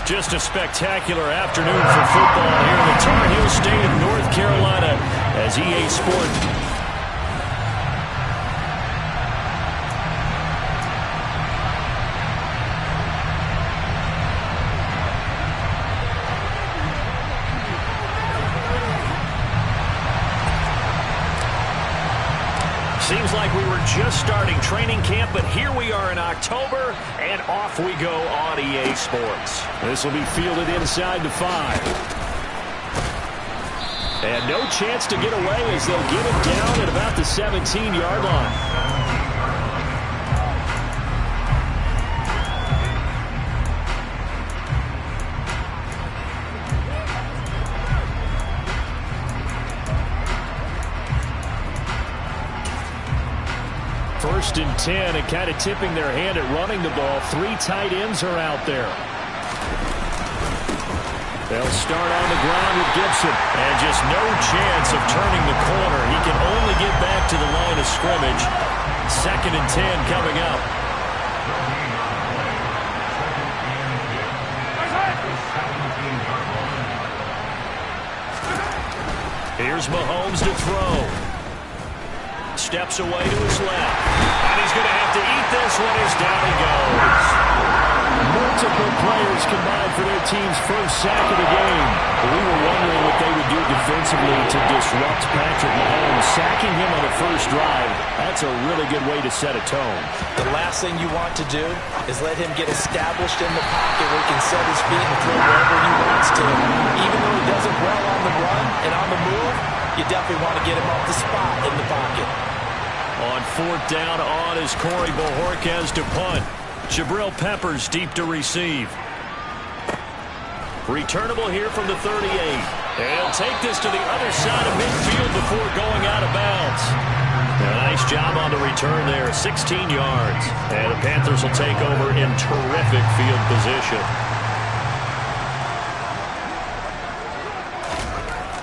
Just a spectacular afternoon for football here in the Tar Heel state of North Carolina as EA Sports. Seems like we were just starting training camp, but here we are in October, and off we go on EA Sports. This will be fielded inside the 5. And no chance to get away as they'll get it down at about the 17-yard line. First and 10, and kind of tipping their hand at running the ball. 3 tight ends are out there. They'll start on the ground with Gibson. And just no chance of turning the corner. He can only get back to the line of scrimmage. 2nd and 10 coming up. Here's Mahomes to throw. Steps away to his left. And he's going to have to eat this one as down he goes. Multiple players combined for their team's first sack of the game. We were wondering what they would do defensively to disrupt Patrick Mahomes. Sacking him on the first drive, that's a really good way to set a tone. The last thing you want to do is let him get established in the pocket where he can set his feet and throw wherever he wants to. Even though he does it well on the run and on the move, you definitely want to get him off the spot in the pocket. On 4th down on is Corey Bojorquez to punt. Jabril Peppers deep to receive. Returnable here from the 38. And he'll take this to the other side of midfield before going out of bounds. A nice job on the return there, 16 yards. And the Panthers will take over in terrific field position.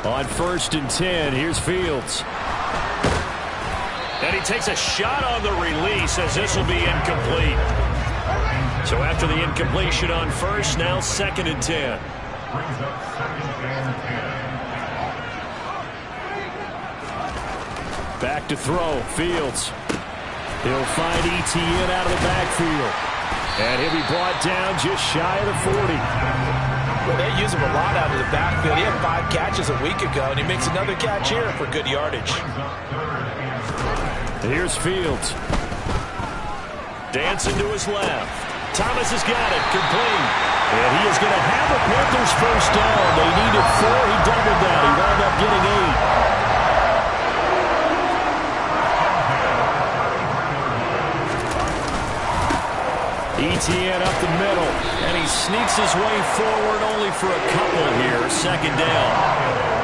On 1st and 10, here's Fields. And he takes a shot on the release as this will be incomplete. So after the incompletion on 1st, now 2nd and 10. Back to throw, Fields. He'll find ETN out of the backfield. And he'll be brought down just shy of the 40. Well, they use him a lot out of the backfield. He had 5 catches a week ago, and he makes another catch here for good yardage. Here's Fields. Dancing to his left. Thomas has got it, complete. And he is going to have a Panthers first down. They needed 4. He doubled that. He wound up getting 8. ETN up the middle. And he sneaks his way forward only for a couple here. 2nd down.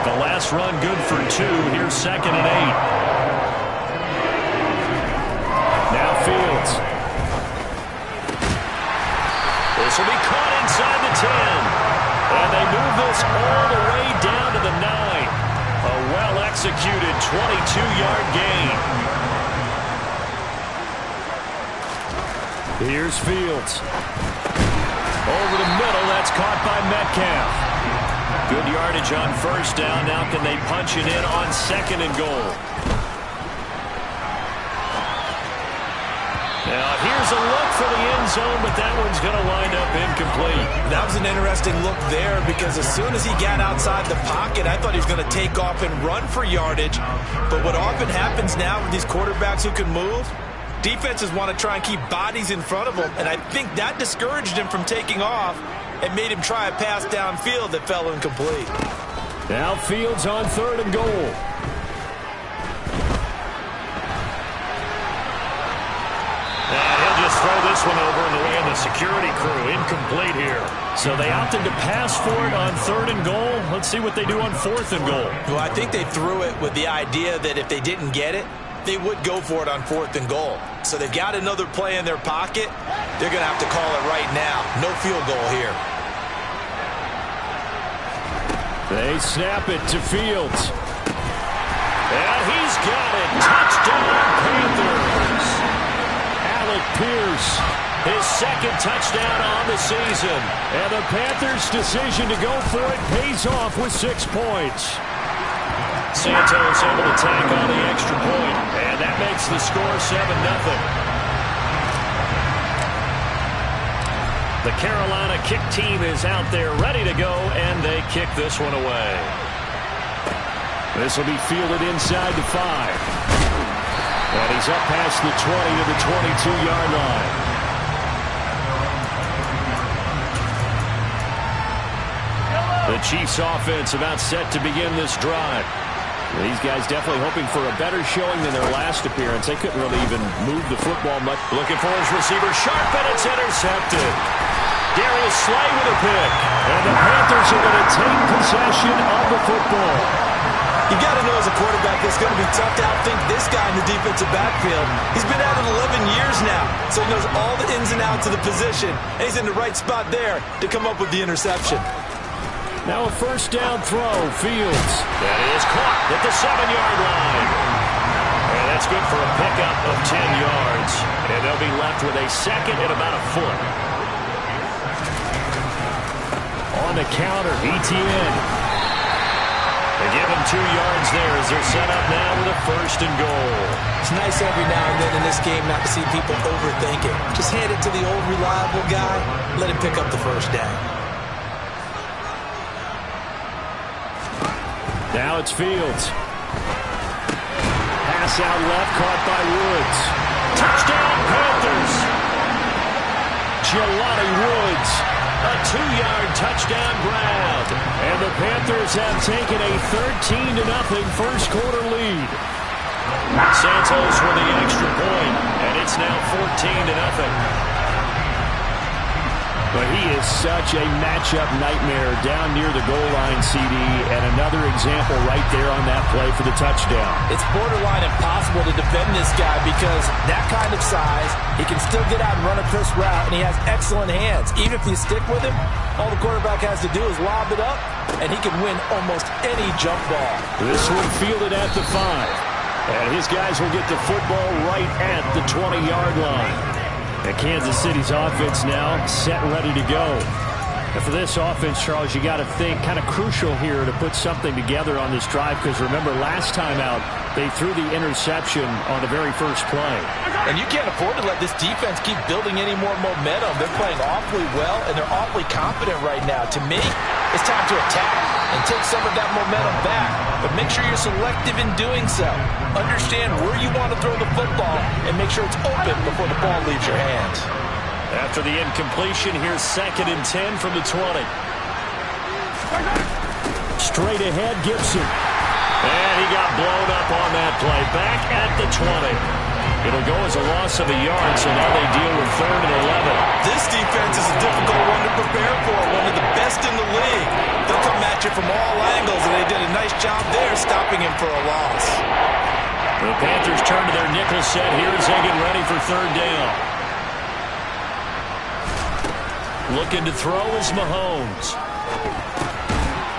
The last run good for 2. Here's 2nd and 8. Now Fields. This will be caught inside the 10. And they move this all the way down to the 9. A well-executed 22-yard gain. Here's Fields. Over the middle, that's caught by Metcalf. Good yardage on 1st down. Now can they punch it in on 2nd and goal? Now here's a look for the end zone, but that one's going to wind up incomplete. That was an interesting look there because as soon as he got outside the pocket, I thought he was going to take off and run for yardage. But what often happens now with these quarterbacks who can move, defenses want to try and keep bodies in front of them, and I think that discouraged him from taking off and made him try a pass downfield that fell incomplete. Now Fields on 3rd and goal. Throw this one over in the way of the security crew. Incomplete here. So they opted to pass for it on 3rd and goal. Let's see what they do on 4th and goal. Well, I think they threw it with the idea that if they didn't get it, they would go for it on 4th and goal. So they've got another play in their pocket. They're going to have to call it right now. No field goal here. They snap it to Fields. And he's got it. Touchdown, Panthers. Pierce His second touchdown on the season. And the Panthers' decision to go for it pays off with 6 points. Santos able to tack on the extra point, and that makes the score 7-0. The Carolina kick team is out there ready to go, and they kick this one away. This will be fielded inside the 5. And he's up past the 20 to the 22-yard line. The Chiefs offense about set to begin this drive. These guys definitely hoping for a better showing than their last appearance. They couldn't really even move the football much. Looking for his receiver, sharp, and it's intercepted. Darius Slay with a pick. And the Panthers are going to take possession of the football. You got to know as a quarterback it's going to be tough to outthink this guy in the defensive backfield. He's been at it 11 years now, so he knows all the ins and outs of the position. And he's in the right spot there to come up with the interception. Now a first down throw, Fields. That is caught at the 7-yard line. And that's good for a pickup of 10 yards. And they'll be left with a second and about a foot. On the counter, ETN. They give him 2 yards there as they're set up now with a first and goal. It's nice every now and then in this game not to see people overthink it. Just hand it to the old reliable guy, let him pick up the first down. Now it's Fields. Pass out left, caught by Woods. Touchdown, Panthers! Jelani Woods, a 2-yard touchdown grab. And the Panthers have taken a 13-0 first quarter lead. Santos for the extra point, and it's now 14-0. But he is such a matchup nightmare down near the goal line, CD, and another example right there on that play for the touchdown. It's borderline impossible to defend this guy because that kind of size, he can still get out and run a crisp route, and he has excellent hands. Even if you stick with him, all the quarterback has to do is lob it up, and he can win almost any jump ball. This one fielded at the 5, and his guys will get the football right at the 20-yard line. And Kansas City's offense now set ready to go. And for this offense, Charles, you got to think kind of crucial here to put something together on this drive because remember last time out they threw the interception on the very first play. And you can't afford to let this defense keep building any more momentum. They're playing awfully well and they're awfully confident right now. To me, it's time to attack and take some of that momentum back. But make sure you're selective in doing so. Understand where you want to throw the football and make sure it's open before the ball leaves your hands. After the incompletion, here's 2nd and 10 from the 20. Straight ahead, Gibson. And he got blown up on that play. Back at the 20. It'll go as a loss of a yard, so now they deal with 3rd and 11. This defense is a difficult one to prepare for, one of the best in the league. They'll come at you from all angles, and they did a nice job there stopping him for a loss. The Panthers turn to their nickel set here as they get ready for 3rd down. Looking to throw is Mahomes.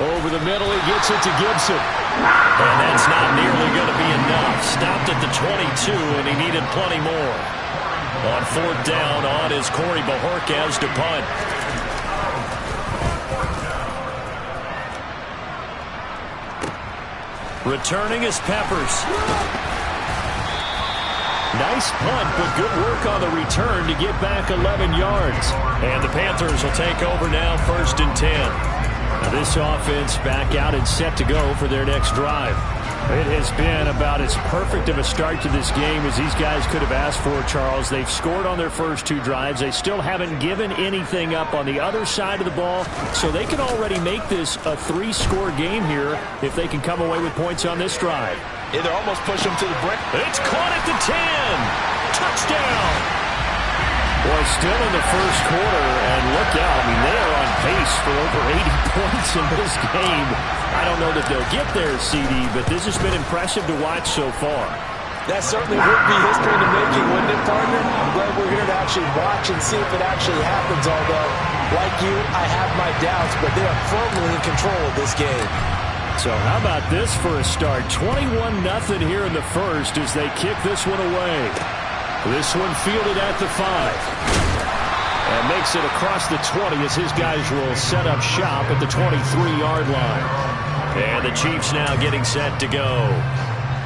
Over the middle, he gets it to Gibson. And that's not nearly going to be enough. Stopped at the 22, and he needed plenty more. On 4th down, on is Corey Bajorquez to punt. Returning is Peppers. Nice punt, but good work on the return to get back 11 yards. And the Panthers will take over now, 1st and 10. Now this offense back out and set to go for their next drive. It has been about as perfect of a start to this game as these guys could have asked for, Charles. They've scored on their first 2 drives. They still haven't given anything up on the other side of the ball, so they can already make this a 3-score game here if they can come away with points on this drive. Yeah, they're almost pushing them to the brink. It's caught at the 10. Touchdown. Well, still in the first quarter, and look out. I mean, they are on pace for over 80 points in this game. I don't know that they'll get there, CD, but this has been impressive to watch so far. That certainly would be history in the making, wouldn't it, partner? I'm glad we're here to actually watch and see if it actually happens, although, like you, I have my doubts, but they are firmly in control of this game. So how about this for a start? 21-0 here in the first as they kick this one away. This one fielded at the 5. And makes it across the 20 as his guys will set up shop at the 23-yard line. And the Chiefs now getting set to go.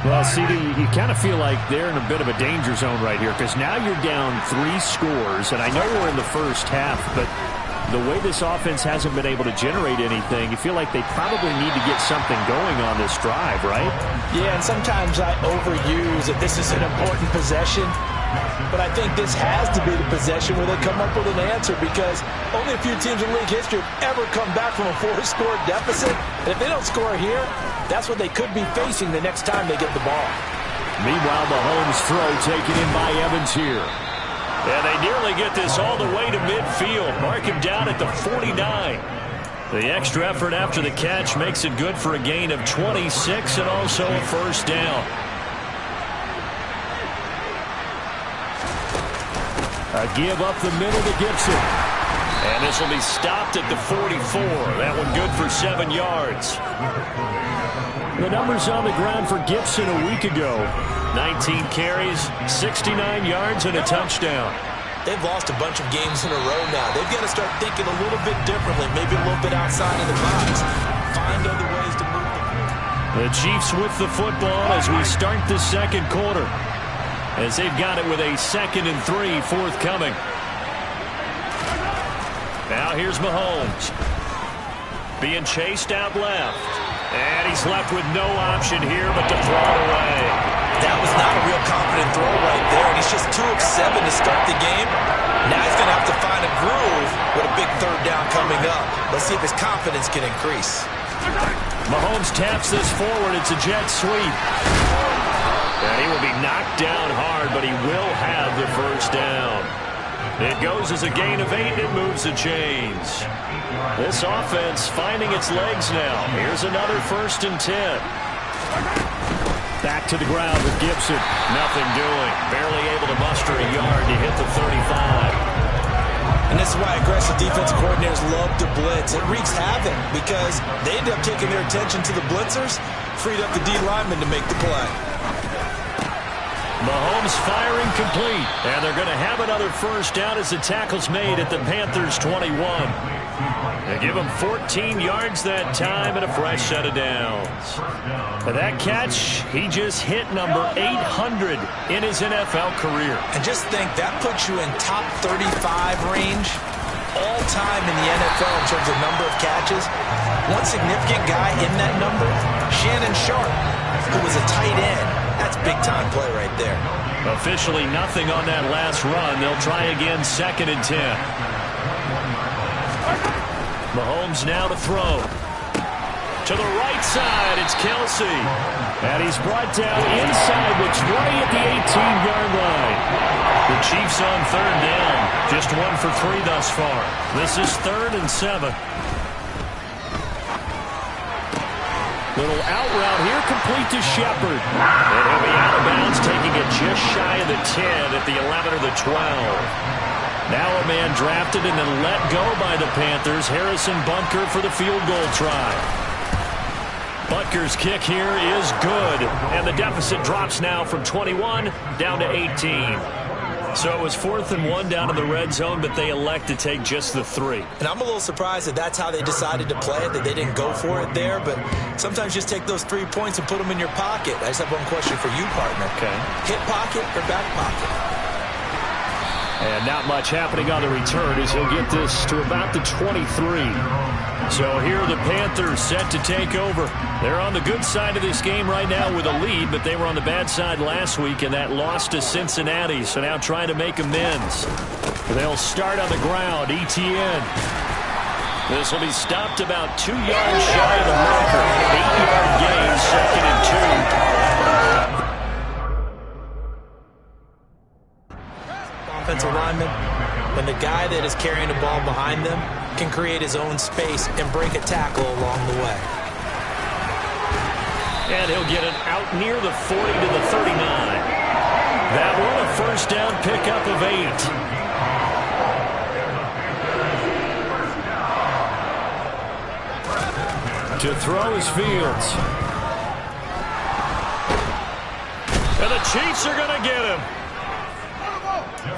Well, CD, you kind of feel like they're in a bit of a danger zone right here because now you're down 3 scores, and I know we're in the first half, but the way this offense hasn't been able to generate anything, you feel like they probably need to get something going on this drive, right? Yeah, and sometimes I overuse that this is an important possession, but I think this has to be the possession where they come up with an answer because only a few teams in league history have ever come back from a 4-score deficit. And if they don't score here, that's what they could be facing the next time they get the ball. Meanwhile, Mahomes' throw taken in by Evans here. And they nearly get this all the way to midfield. Mark him down at the 49. The extra effort after the catch makes it good for a gain of 26 and also a first down. A give up the middle to Gibson. And this will be stopped at the 44. That one good for 7 yards. The numbers on the ground for Gibson a week ago. 19 carries, 69 yards, and a touchdown. They've lost a bunch of games in a row now. They've got to start thinking a little bit differently, maybe a little bit outside of the box. Find other ways to move the ball. The Chiefs with the football as we start the second quarter. As they've got it with a 2nd and 3 forthcoming. Now here's Mahomes. Being chased out left. And he's left with no option here but to throw it away. That was not a real confident throw right there, and he's just 2 of 7 to start the game. Now he's going to have to find a groove with a big 3rd down coming up. Let's see if his confidence can increase. Mahomes taps this forward. It's a jet sweep. And he will be knocked down hard, but he will have the first down. It goes as a gain of 8, and it moves the chains. This offense finding its legs now. Here's another 1st and 10. Back to the ground with Gibson. Nothing doing. Barely able to muster a yard to hit the 35. And this is why aggressive defensive coordinators love to blitz. It wreaks havoc because they end up taking their attention to the blitzers, freed up the D lineman to make the play. Mahomes firing complete. And they're going to have another first down as the tackle's made at the Panthers' 21. They give him 14 yards that time and a fresh set of downs. But that catch, he just hit number 800 in his NFL career. And just think, that puts you in top 35 range all time in the NFL in terms of number of catches. One significant guy in that number, Shannon Sharp, who was a tight end. That's big-time play right there. Officially nothing on that last run. They'll try again 2nd and 10. Mahomes now to throw. To the right side, it's Kelsey. And he's brought down inside the 20 at the 18-yard line. The Chiefs on 3rd down. Just 1 for 3 thus far. This is 3rd and 7. Little out route here, complete to Shepard. And he'll be out of bounds, taking it just shy of the 10 at the 11 or the 12. Now a man drafted and then let go by the Panthers. Harrison Butker for the field goal try. Butker's kick here is good. And the deficit drops now from 21 down to 18. So it was 4th and 1 down in the red zone, but they elect to take just the 3. And I'm a little surprised that that's how they decided to play it, that they didn't go for it there. But sometimes just take those 3 points and put them in your pocket. I just have one question for you, partner. Okay. Hip pocket or back pocket? And not much happening on the return as he'll get this to about the 23. So here are the Panthers set to take over. They're on the good side of this game right now with a lead, but they were on the bad side last week, and that loss to Cincinnati. So now trying to make amends. They'll start on the ground. ETN. This will be stopped about 2 yards shy of the marker. 8-yard gain, 2nd and 2. Offensive lineman, when the guy that is carrying the ball behind them can create his own space and break a tackle along the way. And he'll get it out near the 40 to the 39. That one a first down pickup of 8. To throw is Fields. And the Chiefs are going to get him.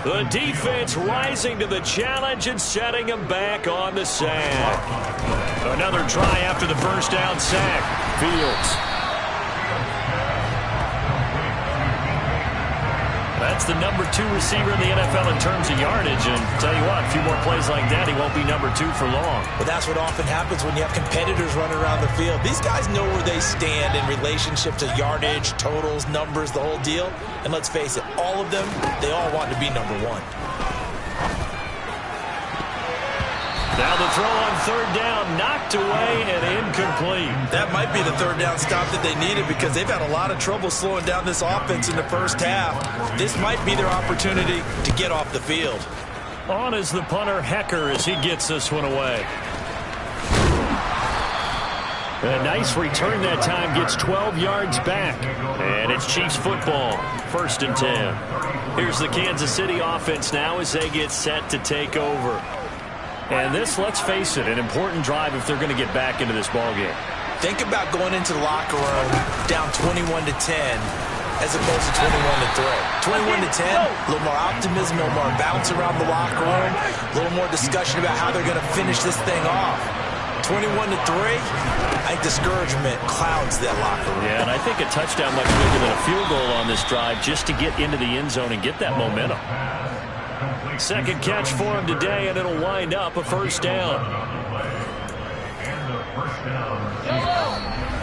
The defense rising to the challenge and setting him back on the sack. Another try after the first down sack. Fields. That's the number 2 receiver in the NFL in terms of yardage. And tell you what, a few more plays like that, he won't be number 2 for long. But that's what often happens when you have competitors running around the field. These guys know where they stand in relationship to yardage, totals, numbers, the whole deal. And let's face it, all of them, they all want to be number 1. Now the throw on third down, knocked away and incomplete. That might be the third down stop that they needed because they've had a lot of trouble slowing down this offense in the first half. This might be their opportunity to get off the field. On is the punter, Hecker, as he gets this one away. A nice return that time, gets 12 yards back. And it's Chiefs football, 1st and 10. Here's the Kansas City offense now as they get set to take over. And this, let's face it, an important drive if they're going to get back into this ballgame. Think about going into the locker room down 21-10 as opposed to 21-3. 21-10, a little more optimism, a little more bounce around the locker room, a little more discussion about how they're going to finish this thing off. 21-3, I think discouragement clouds that locker room. Yeah, and I think a touchdown much bigger than a field goal on this drive just to get into the end zone and get that momentum. Second catch for him today, and it'll wind up a first down.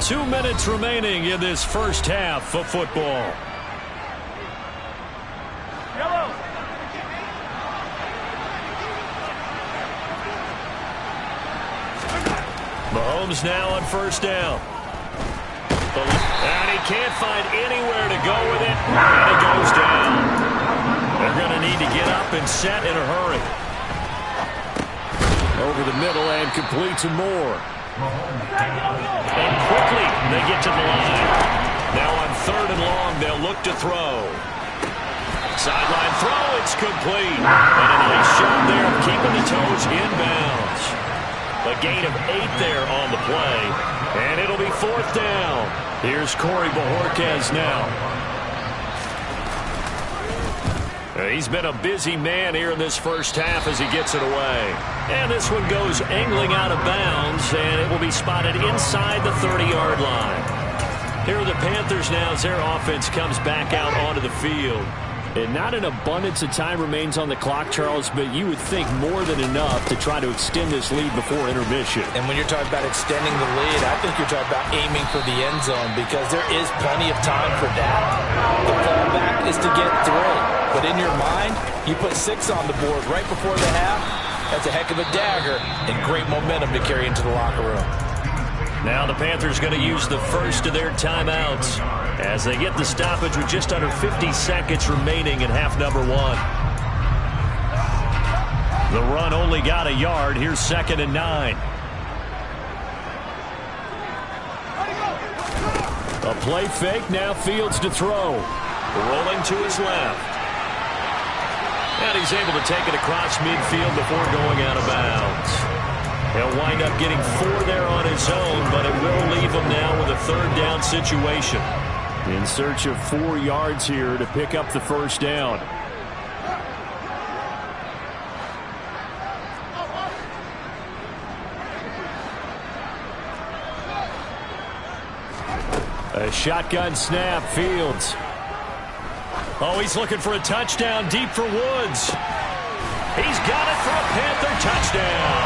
2 minutes remaining in this first half of football. Mahomes now on first down. And he can't find anywhere to go with it, and he goes down. They're going to need to get up and set in a hurry. Over the middle and complete to Moore. And quickly they get to the line. Now on 3rd and long, they'll look to throw. Sideline throw, it's complete. And a nice shot there, keeping the toes inbounds. A gain of 8 there on the play. And it'll be 4th down. Here's Corey Bojorquez now. He's been a busy man here in this first half as he gets it away. And this one goes angling out of bounds, and it will be spotted inside the 30-yard line. Here are the Panthers now as their offense comes back out onto the field. And not an abundance of time remains on the clock, Charles, but you would think more than enough to try to extend this lead before intermission. And when you're talking about extending the lead, I think you're talking about aiming for the end zone because there is plenty of time for that. The fallback is to get 3. But in your mind, you put 6 on the board right before the half. That's a heck of a dagger and great momentum to carry into the locker room. Now the Panthers going to use the first of their timeouts as they get the stoppage with just under 50 seconds remaining in half number 1. The run only got a yard. Here's 2nd and 9. A play fake, now Fields to throw. Rolling to his left. And he's able to take it across midfield before going out of bounds. He'll wind up getting 4 there on his own, but it will leave him now with a 3rd down situation. In search of 4 yards here to pick up the first down. A shotgun snap, Fields. Oh, he's looking for a touchdown deep for Woods. He's got it for a Panther touchdown.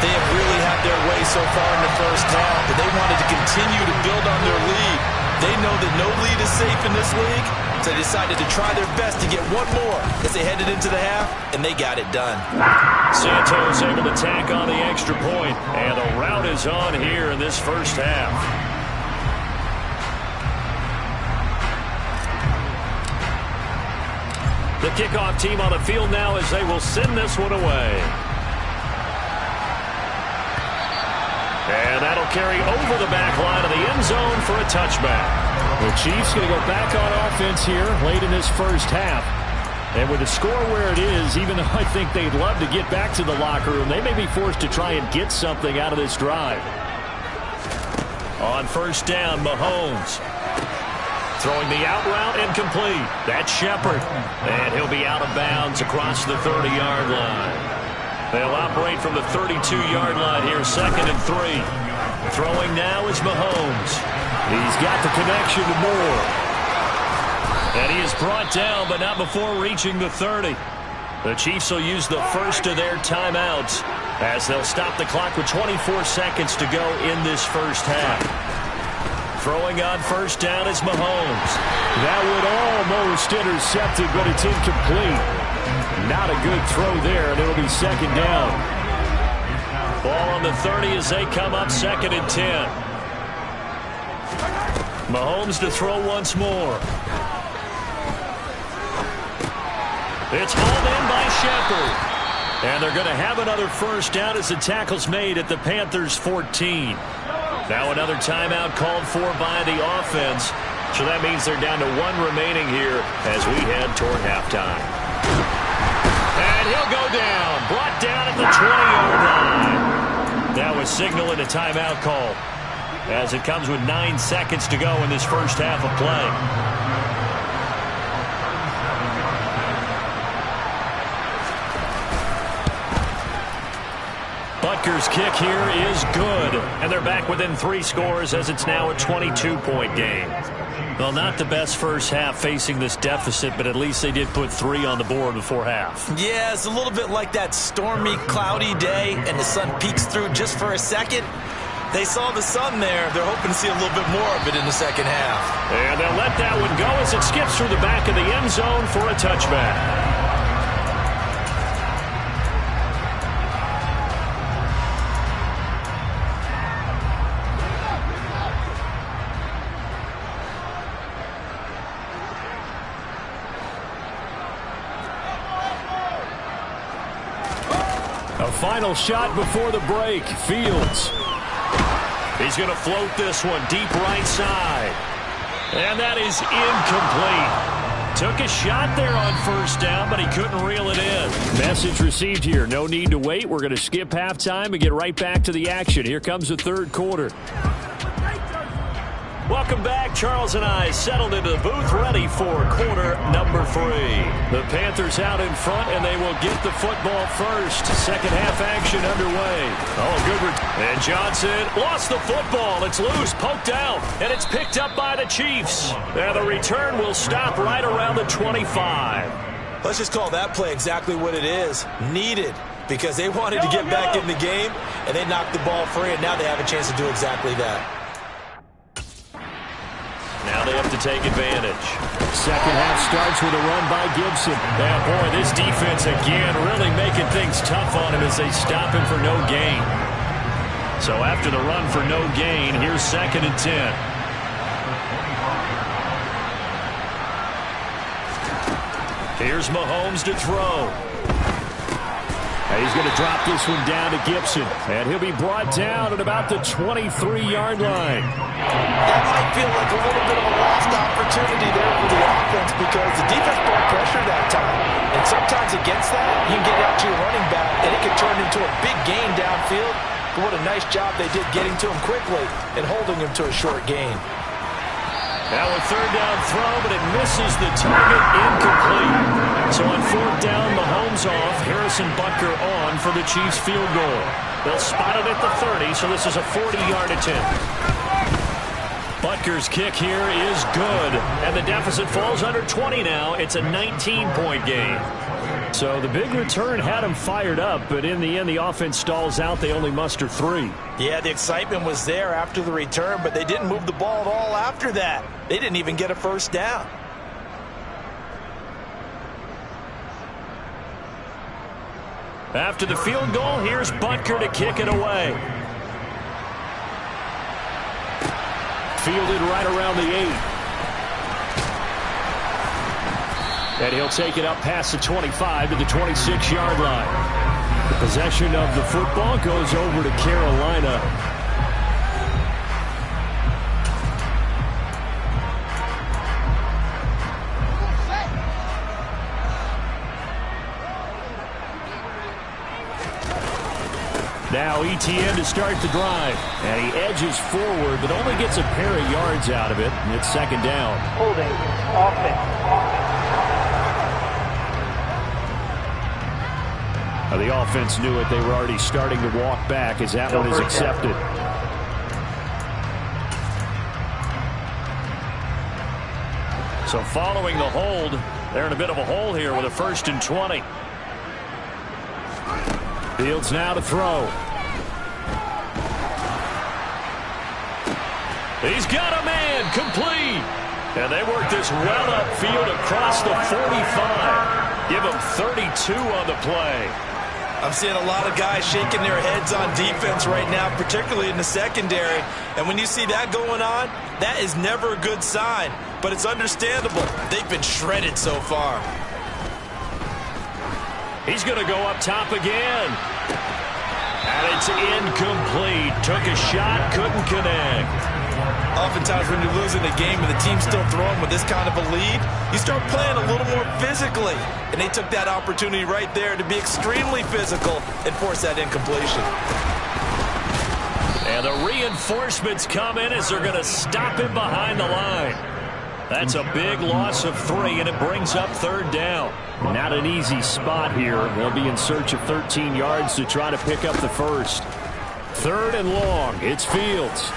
They have really had their way so far in the first half, but they wanted to continue to build on their lead. They know that no lead is safe in this league, so they decided to try their best to get one more as they headed into the half, and they got it done. Santos able to tack on the extra point, and the rout is on here in this first half. The kickoff team on the field now as they will send this one away. And that'll carry over the back line of the end zone for a touchback. The Chiefs going to go back on offense here late in this first half. And with the score where it is, even though I think they'd love to get back to the locker room, they may be forced to try and get something out of this drive. On first down, Mahomes. Throwing the out route incomplete. That's Shepard. And he'll be out of bounds across the 30-yard line. They'll operate from the 32-yard line here, 2nd and 3. Throwing now is Mahomes. He's got the connection to Moore. And he is brought down, but not before reaching the 30. The Chiefs will use the first of their timeouts as they'll stop the clock with 24 seconds to go in this first half. Throwing on first down is Mahomes. That would almost intercept it, but it's incomplete. Not a good throw there, and it'll be 2nd down. Ball on the 30 as they come up 2nd and 10. Mahomes to throw once more. It's hauled in by Shepard. And they're going to have another first down as the tackle's made at the Panthers' 14. Now another timeout called for by the offense. So that means they're down to 1 remaining here as we head toward halftime. And he'll go down. Brought down at the 20-yard line. That was signaling a timeout call as it comes with 9 seconds to go in this first half of play. Butker's kick here is good, and they're back within 3 scores as it's now a 22-point game. Well, not the best first half facing this deficit, but at least they did put 3 on the board before half. Yeah, it's a little bit like that stormy, cloudy day, and the sun peeks through just for a second. They saw the sun there. They're hoping to see a little bit more of it in the second half. And they'll let that one go as it skips through the back of the end zone for a touchback. Final shot before the break. Fields. He's going to float this one deep right side. And that is incomplete. Took a shot there on first down, but he couldn't reel it in. Message received here. No need to wait. We're going to skip halftime and get right back to the action. Here comes the 3rd quarter. Welcome back. Charles and I settled into the booth ready for quarter number 3. The Panthers out in front, and they will get the football first. Second half action underway. Oh, good. And Johnson lost the football. It's loose, poked out, and it's picked up by the Chiefs. Now the return will stop right around the 25. Let's just call that play exactly what it is. Needed, because they wanted to get back in the game, and they knocked the ball free, and now they have a chance to do exactly that. Now they have to take advantage. Second half starts with a run by Gibson. Yeah, boy, this defense again really making things tough on him as they stop him for no gain. So after the run for no gain, here's 2nd and 10. Here's Mahomes to throw. He's going to drop this one down to Gibson. And he'll be brought down at about the 23-yard line. That might feel like a little bit of a lost opportunity there for the offense because the defense brought pressure that time. And sometimes against that, you can get out to your running back, and it can turn into a big gain downfield. But what a nice job they did getting to him quickly and holding him to a short gain. Now a 3rd down throw, but it misses the target, incomplete. So on 4th down, Mahomes off, Harrison Butker on for the Chiefs field goal. They'll spot it at the 30, so this is a 40-yard attempt. Butker's kick here is good, and the deficit falls under 20 now. It's a 19-point game. So the big return had him fired up, but in the end, the offense stalls out. They only muster 3. Yeah, the excitement was there after the return, but they didn't move the ball at all after that. They didn't even get a first down. After the field goal, here's Butker to kick it away. Fielded right around the 8. And he'll take it up past the 25 to the 26-yard line. The possession of the football goes over to Carolina. Now ETN to start the drive. And he edges forward, but only gets a pair of yards out of it. And it's second down. Holding. Offense. The offense knew it. They were already starting to walk back as that one is accepted. So following the hold, they're in a bit of a hole here with a 1st and 20. Fields now to throw. He's got a man, complete. And they work this well upfield across the 45. Give him 32 on the play. I'm seeing a lot of guys shaking their heads on defense right now, particularly in the secondary. And when you see that going on, that is never a good sign. But it's understandable. They've been shredded so far. He's going to go up top again. And it's incomplete. Took a shot, couldn't connect. Oftentimes when you're losing a game and the team's still throwing with this kind of a lead, you start playing a little more physically. And they took that opportunity right there to be extremely physical and force that incompletion. And the reinforcements come in as they're going to stop him behind the line. That's a big loss of 3, and it brings up 3rd down. Not an easy spot here. They'll be in search of 13 yards to try to pick up the first. 3rd and long. It's Fields.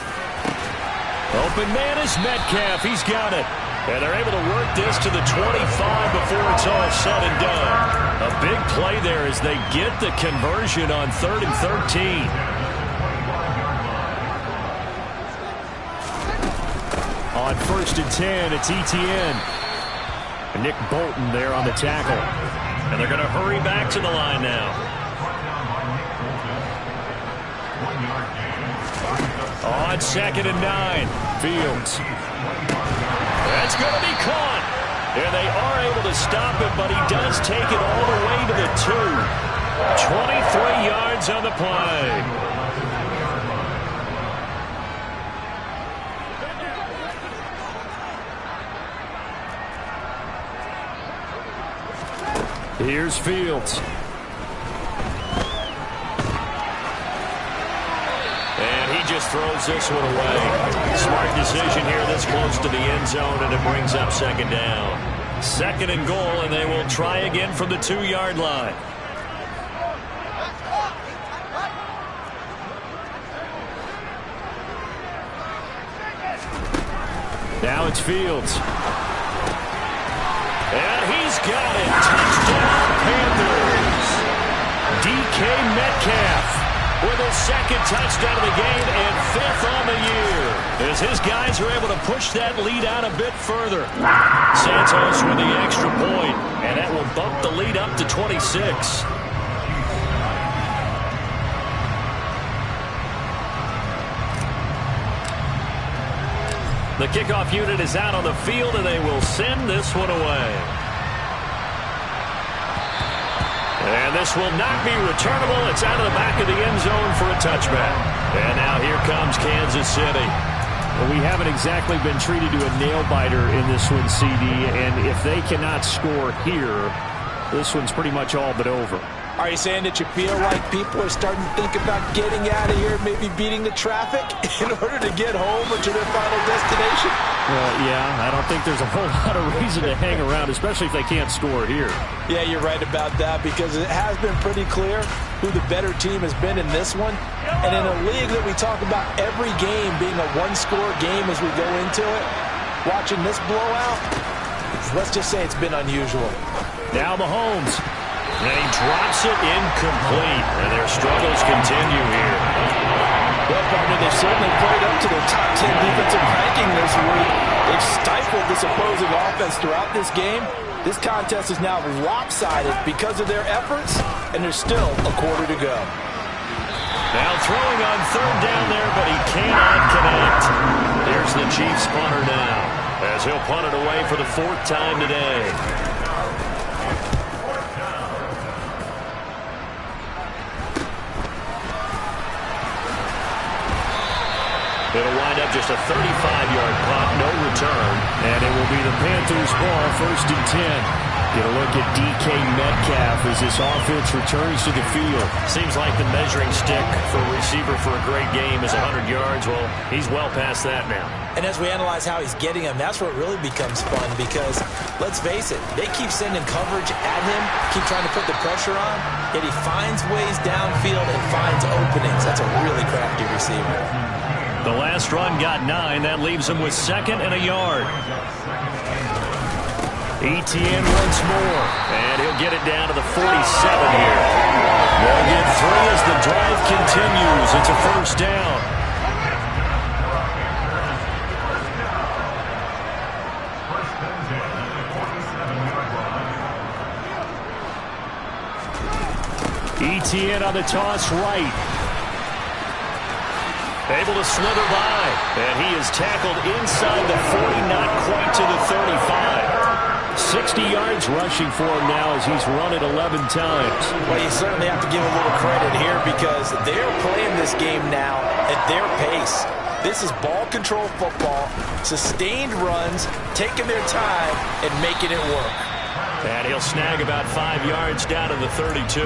Open man is Metcalf. He's got it. And they're able to work this to the 25 before it's all said and done. A big play there as they get the conversion on 3rd and 13. On 1st and 10, it's ETN. And Nick Bolton there on the tackle. And they're going to hurry back to the line now. On 2nd and 9, Fields. That's going to be caught. And they are able to stop him, but he does take it all the way to the 2. 23 yards on the play. Here's Fields. And he just throws this one away. Smart decision here this close to the end zone, and it brings up 2nd down. 2nd and goal, and they will try again from the 2-yard line. Now it's Fields. And he's got it. Touchdown, Panthers. DK Metcalf with his 2nd touchdown of the game and 5th on the year. As his guys are able to push that lead out a bit further. Santos with the extra point, and that will bump the lead up to 26. The kickoff unit is out on the field, and they will send this one away. And this will not be returnable. It's out of the back of the end zone for a touchback. And now here comes Kansas City. Well, we haven't exactly been treated to a nail-biter in this one, CD. And if they cannot score here, this one's pretty much all but over. Are you saying that you feel like people are starting to think about getting out of here, maybe beating the traffic in order to get home or to their final destination? Well, yeah, I don't think there's a whole lot of reason to hang around, especially if they can't score here. Yeah, you're right about that, because it has been pretty clear who the better team has been in this one. And in a league that we talk about every game being a one-score game as we go into it, watching this blowout, let's just say it's been unusual. Now Mahomes. And he drops it incomplete. And their struggles continue here. Well, partner, they've certainly played up to their top 10 defensive ranking this week. They've stifled this opposing offense throughout this game. This contest is now lopsided because of their efforts, and there's still a quarter to go. Now throwing on 3rd down there, but he cannot connect. Here's the Chiefs punter now, as he'll punt it away for the 4th time today. It'll wind up just a 35-yard punt, no return. And it will be the Panthers' ball, 1st and 10. Get a look at DK Metcalf as this offense returns to the field. Seems like the measuring stick for a receiver for a great game is 100 yards. Well, he's well past that now. And as we analyze how he's getting them, that's where it really becomes fun because, let's face it, they keep sending coverage at him, keep trying to put the pressure on, yet he finds ways downfield and finds openings. That's a really crafty receiver. The last run got 9. That leaves him with 2nd and a yard. Etienne once more, and he'll get it down to the 47 here. They'll get 3 as the drive continues. It's a first down. Etienne on the toss right. Able to slither by, and he is tackled inside the 40, not quite to the 35. 60 yards rushing for him now as he's run it 11 times. Well, you certainly have to give a little credit here because they're playing this game now at their pace. This is ball control football, sustained runs, taking their time, and making it work. And he'll snag about 5 yards down to the 32.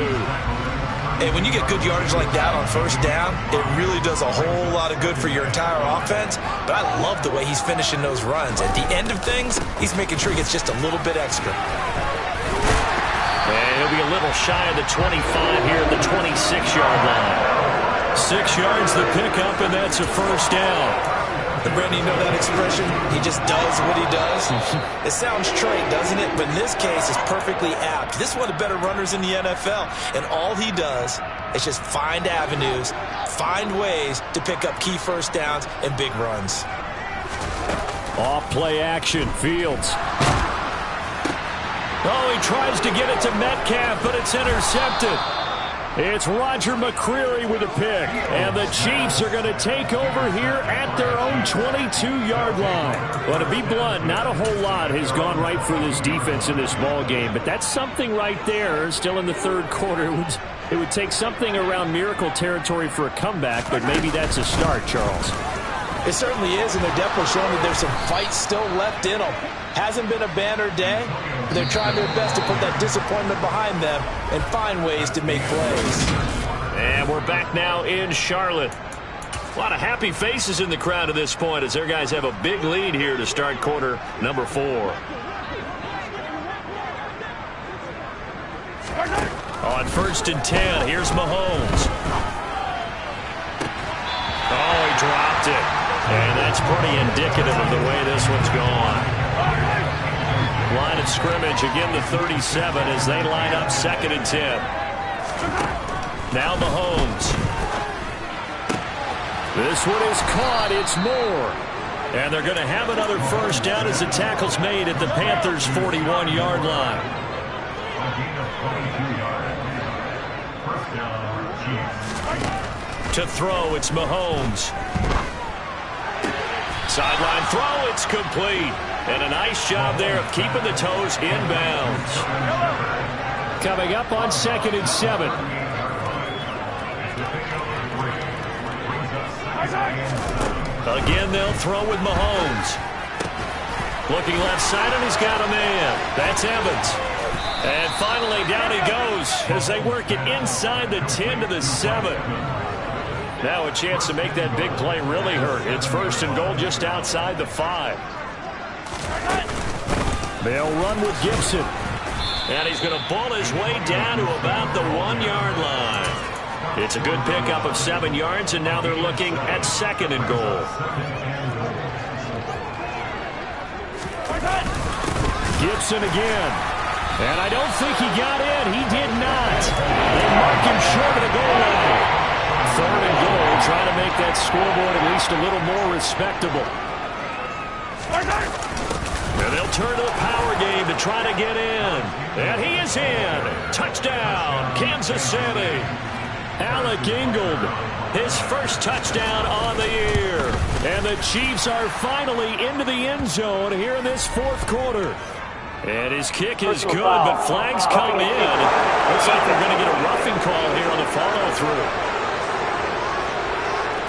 And when you get good yardage like that on first down, it really does a whole lot of good for your entire offense. But I love the way he's finishing those runs. At the end of things, he's making sure he gets just a little bit extra. And he'll be a little shy of the 25 here at the 26-yard line. 6 yards the pickup, and that's a first down. Brandon, you know that expression? He just does what he does. It sounds trite, doesn't it? But in this case, it's perfectly apt. This is one of the better runners in the NFL. And all he does is just find avenues, find ways to pick up key first downs and big runs. Off play action, Fields. Oh, he tries to get it to Metcalf, but it's intercepted. It's Roger McCreary with a pick, and the Chiefs are going to take over here at their own 22-yard line. Well, to be blunt, not a whole lot has gone right for this defense in this ball game, but that's something right there. Still in the third quarter, it would take something around miracle territory for a comeback, but maybe that's a start, Charles. It certainly is, and they're definitely showing that there's some fight still left in them. Hasn't been a banner day, but they're trying their best to put that disappointment behind them and find ways to make plays. And we're back now in Charlotte. A lot of happy faces in the crowd at this point as their guys have a big lead here to start quarter number 4. On 1st and 10, here's Mahomes. Oh, he dropped it. And that's pretty indicative of the way this one's gone. Line of scrimmage, again the 37 as they line up 2nd and 10. Now Mahomes. This one is caught. It's Moore. And they're going to have another first down as the tackle's made at the Panthers' 41-yard line. To throw, it's Mahomes. Sideline throw, it's complete. And a nice job there of keeping the toes inbounds. Coming up on 2nd and 7. Again, they'll throw with Mahomes. Looking left side, and he's got a man. That's Evans. And finally, down he goes as they work it inside the 10 to the 7. Now a chance to make that big play really hurt. It's 1st and goal just outside the 5. They'll run with Gibson. And he's going to bull his way down to about the 1-yard line. It's a good pickup of 7 yards, and now they're looking at 2nd and goal. Gibson again. And I don't think he got in. He did not. They mark him short of the goal line. 3rd and goal, trying to make that scoreboard at least a little more respectable. And they'll turn to the power game to try to get in. And he is in. Touchdown, Kansas City. Alec Ingold, his first touchdown on the year. And the Chiefs are finally into the end zone here in this 4th quarter. And his kick is good, but flags come in. Looks like they're going to get a roughing call here on the follow-through.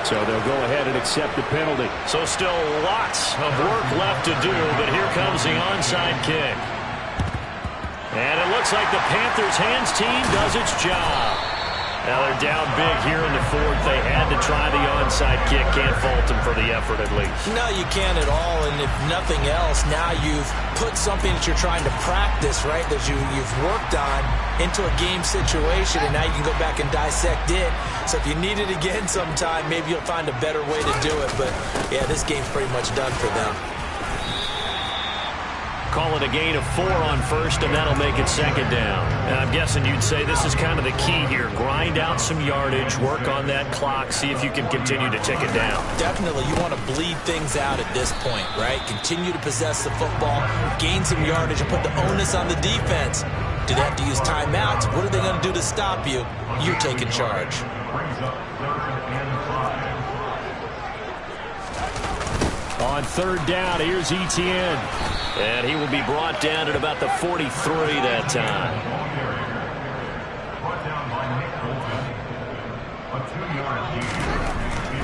So they'll go ahead and accept the penalty. So still lots of work left to do, but here comes the onside kick. And it looks like the Panthers' hands team does its job. Now they're down big here in the fourth. They had to try the onside kick. Can't fault them for the effort at least. No, you can't at all. And if nothing else, now you've put something that you're trying to practice, right, that you've worked on into a game situation, and now you can go back and dissect it. So if you need it again sometime, maybe you'll find a better way to do it. But, yeah, this game's pretty much done for them. Call it a gain of 4 on first, and that'll make it second down. And I'm guessing you'd say this is kind of the key here. Grind out some yardage, work on that clock, see if you can continue to tick it down. Definitely. You want to bleed things out at this point, right? Continue to possess the football, gain some yardage, and put the onus on the defense. Do they have to use timeouts? What are they going to do to stop you? You're taking charge. On third down, here's Etienne. And he will be brought down at about the 43 that time.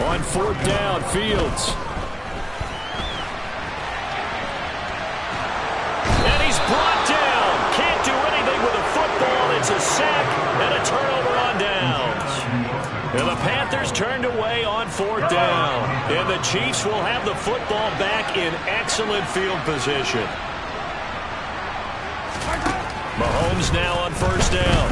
On fourth down, Fields. And he's brought down. Can't do anything with a football. It's a sack and a turnover on downs. And the Panthers turned away on fourth down. And the Chiefs will have the football back in excellent field position. Mahomes now on first down.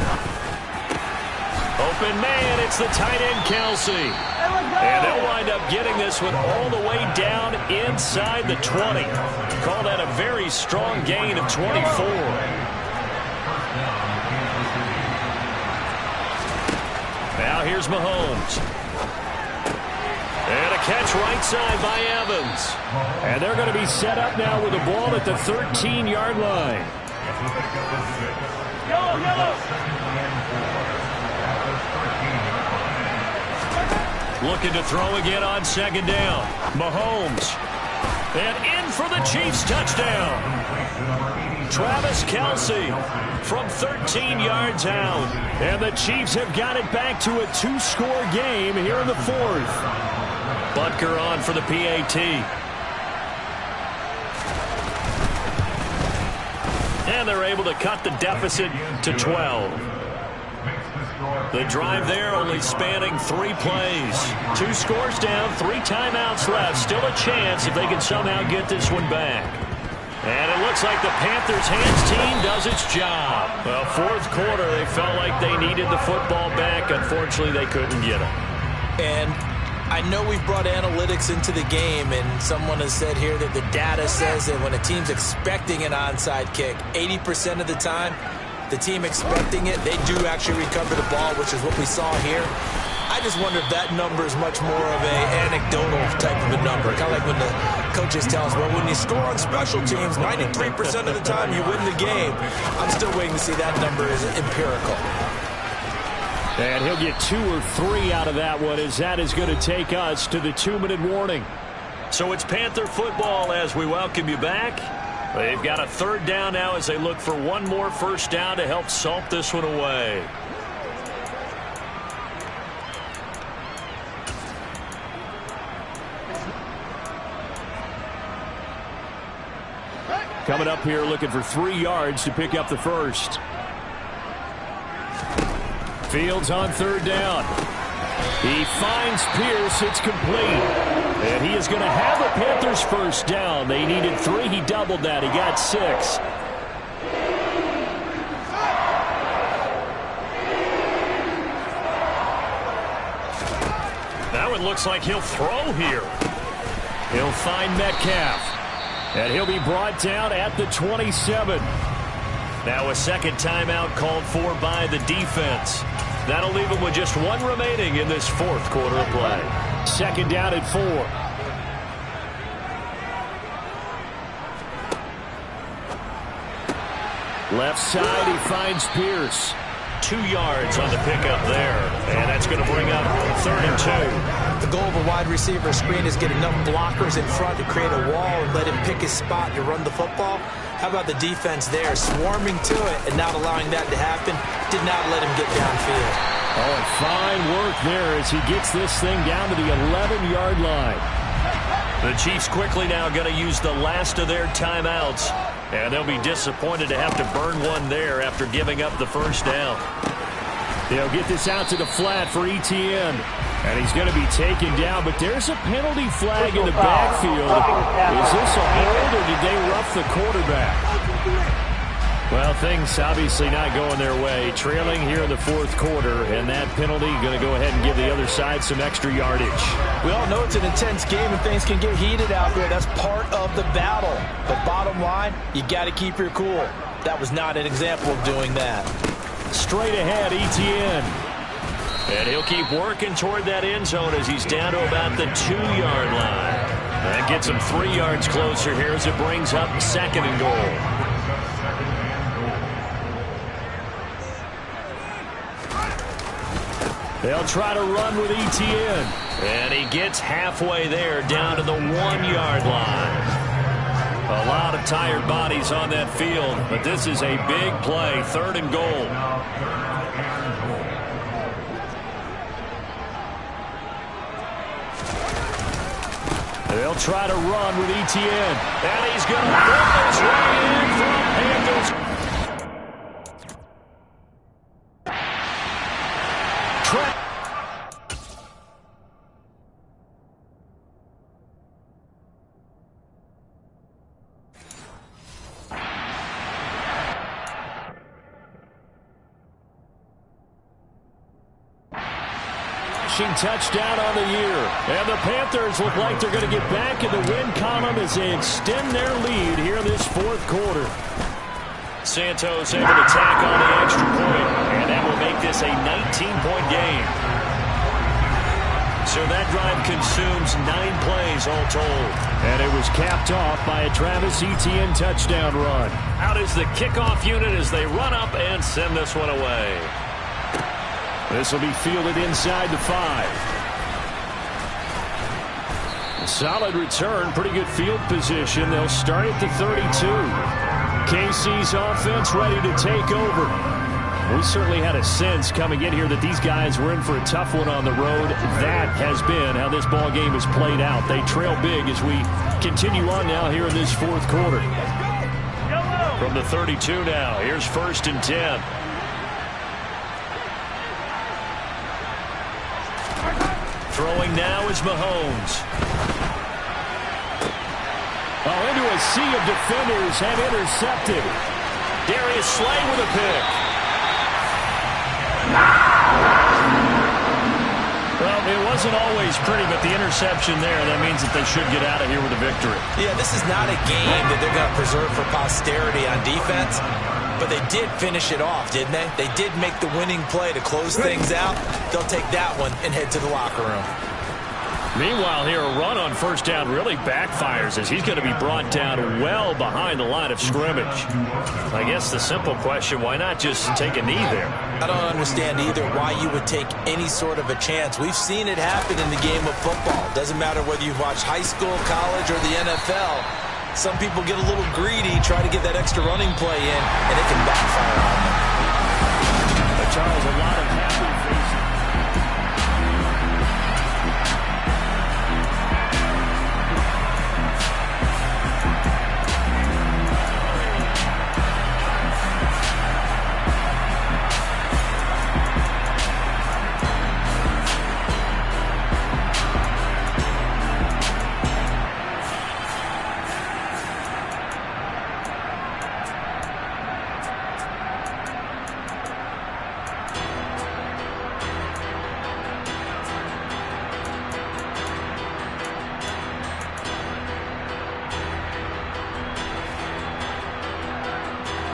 Open man, it's the tight end Kelsey. And they'll wind up getting this one all the way down inside the 20. Call that a very strong gain of 24. Now here's Mahomes. And a catch right side by Evans. And they're going to be set up now with the ball at the 13-yard line. Looking to throw again on second down. Mahomes. And in for the Chiefs touchdown. Travis Kelce from 13 yards out. And the Chiefs have got it back to a 2-score game here in the fourth. Butker on for the PAT. And they're able to cut the deficit to 12. The drive there only spanning 3 plays. 2 scores down, 3 timeouts left. Still a chance if they can somehow get this one back. And it looks like the Panthers' hands team does its job. Well, fourth quarter, they felt like they needed the football back. Unfortunately, they couldn't get it. And I know we've brought analytics into the game, and someone has said here that the data says that when a team's expecting an onside kick, 80% of the time, the team expecting it, they do actually recover the ball, which is what we saw here. I just wonder if that number is much more of a anecdotal type of a number. Kind of like when the coaches tell us, well, when you score on special teams, 93% of the time you win the game. I'm still waiting to see that number is empirical. And he'll get 2 or 3 out of that one, as that is going to take us to the 2-minute warning. So it's Panther football as we welcome you back. They've got a third down now as they look for one more first down to help salt this one away. Coming up here looking for 3 yards to pick up the first. Fields on third down. He finds Pierce. It's complete. And he is going to have the Panthers first down. They needed 3. He doubled that. He got 6. That one looks like he'll throw here. He'll find Metcalf. And he'll be brought down at the 27. Now a second timeout called for by the defense. That'll leave him with just 1 remaining in this fourth quarter of play. Second down at 4. Left side, he finds Pierce. 2 yards on the pickup there. And that's going to bring up 3rd and 2. The goal of a wide receiver screen is get enough blockers in front to create a wall and let him pick his spot to run the football. How about the defense there, swarming to it and not allowing that to happen? Did not let him get downfield. Oh, and fine work there as he gets this thing down to the 11-yard line. The Chiefs quickly now going to use the last of their timeouts And they'll be disappointed to have to burn one there after giving up the first down. They'll get this out to the flat for ETN. And he's going to be taken down, but there's a penalty flag in the backfield. Is this a hold, or did they rough the quarterback? Well, things obviously not going their way. Trailing here in the fourth quarter, and that penalty going to go ahead and give the other side some extra yardage. We all know it's an intense game and things can get heated out there. That's part of the battle. But bottom line, you got to keep your cool. That was not an example of doing that. Straight ahead, ETN. And he'll keep working toward that end zone as he's down to about the 2-yard line. That gets him 3 yards closer here as it brings up 2nd and goal. They'll try to run with ETN. And he gets halfway there down to the 1-yard line. A lot of tired bodies on that field, but this is a big play, 3rd and goal. They'll try to run with ETN. And he's going to put this way in from Panthers. Touchdown on the year. And the Panthers look like they're going to get back in the win column as they extend their lead here in this 4th quarter. Santos able to tack on the extra point, and that will make this a 19-point game. So that drive consumes 9 plays all told. And it was capped off by a Travis Etienne touchdown run. Out is the kickoff unit as they run up and send this one away. This will be fielded inside the 5. Solid return, pretty good field position. They'll start at the 32. KC's offense ready to take over. We certainly had a sense coming in here that these guys were in for a tough one on the road. That has been how this ball game has played out. They trail big as we continue on now here in this 4th quarter. From the 32 now, here's 1st and 10. Throwing now is Mahomes. Oh, into a sea of defenders and intercepted. Darius Slay with a pick. Well, it wasn't always pretty, but the interception there, that means that they should get out of here with a victory. Yeah, this is not a game that they're going to preserve for posterity on defense. But they did finish it off, didn't they? They did make the winning play to close things out. They'll take that one and head to the locker room. Meanwhile, here, a run on 1st down really backfires as he's going to be brought down well behind the line of scrimmage. I guess the simple question, why not just take a knee there? I don't understand either why you would take any sort of a chance. We've seen it happen in the game of football. Doesn't matter whether you've watched high school, college, or the NFL. Some people get a little greedy, try to get that extra running play in, and it can backfire on them.